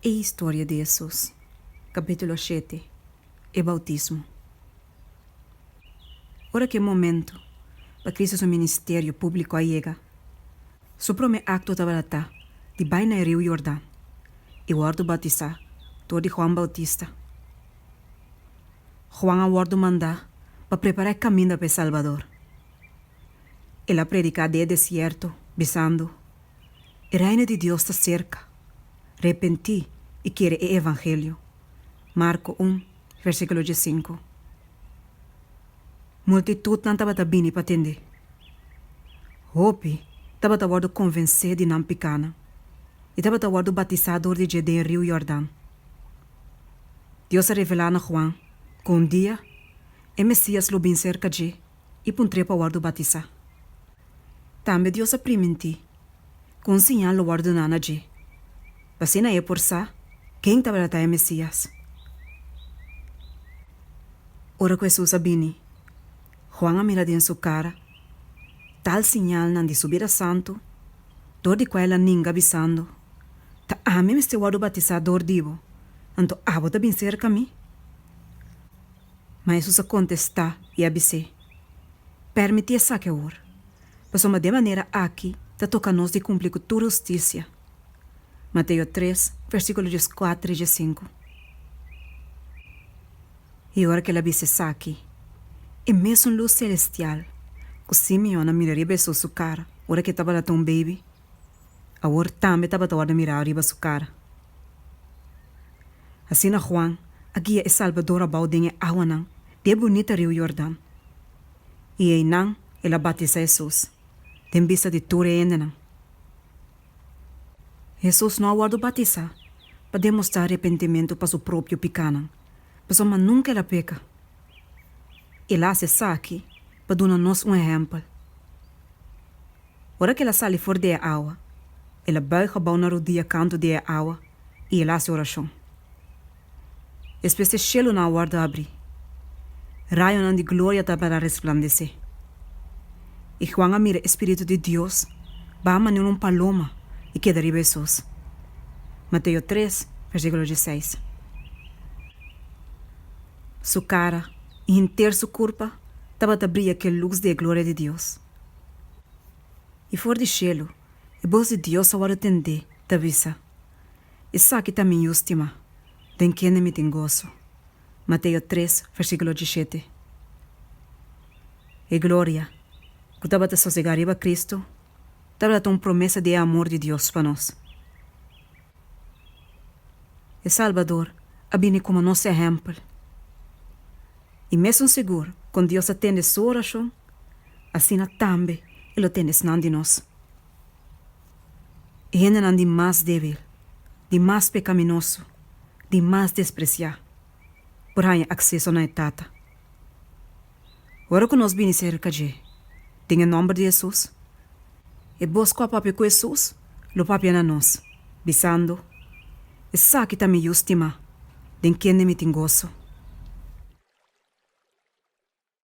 A História de Jesus, capítulo 7, o bautismo. Ora que momento, para Cristo seu ministério público chega, seu primeiro acto estava de baina o rio Jordão, e o ordo batizar, todo de Juan Bautista. Juan a ordo mandar para preparar o caminho para Salvador. Ele predicar de deserto, bisando, o reino de Deus está cerca. Repenti e querer o evangelho. Marco 1, versículo 5. Multitud não estava bem para atender. Hope estava a convencer de não picana. E estava a batizador de Judeu em Rio Jordão. Deus revelou a Juan que dia o Messias lo bem cerca de e puntre para o batizar. Também Deus primenti com sinal lo ordenana de. Vacina é por sa, quem estava a Messias. Ora que Jesus abini, Juan a mira em sua cara, tal sinal não de subir a santo, dor de qual ninga avisando, ta ame me este wado batizador divo, anto abo da bem cerca a mim. Mas Jesus a contestar e abise, permite essa que or, mas de maneira aqui, ta toca nos de cumprir com tua justiça. Mateus 3, versículos 4 e 5. E ora que ela disse aqui, e mesmo luz celestial, que Simeon miraria bem sua cara, ora que estava lá um baby, a ora também estava a mirar riba sua cara. Assim na Juan, a guia e Salvador a baudinha awanang, de bonita rio Jordão. E aí não, ela batiza Jesus, tem vista de tudo ainda. Jesus não aguardou batizar para demonstrar arrependimento para seu próprio pecado, mas nunca ela peca. Ele hace aqui para dar-nos exemplo. Ora que ela sai fora da água, ela buiga a na rodilha canto da água e ela hace oração. Espécie de cielo não aguarda abrir. Raio não de glória para resplandecer. E Juan a mira Espírito de Deus, va a paloma e quedaria Jesus. Mateus 3, versículo 16. Sua cara e inteiro sua corpo estava a brilhar aquele luz da glória de Deus. E fora de cielo, a voz de Deus a atender, da visa. E sabe que também última, tem quem me tem gozo. Mateus 3, versículo 17. E glória, que estava a sossegar a Cristo, estava uma promessa de amor de Deus para nós. E Salvador abine como nosso exemplo. E mesmo seguro, quando Deus atende sua oração, assim também Ele atende não de nós. E ainda não de mais débil, de mais pecaminoso, de mais despreciar, por aí acesso na etata. Agora que nós vimos cerca de, tem o nome de Jesus, e busco a papi com Jesus, lo papi na nós, bisando, e sabe que também justima, de quem me tem gozo.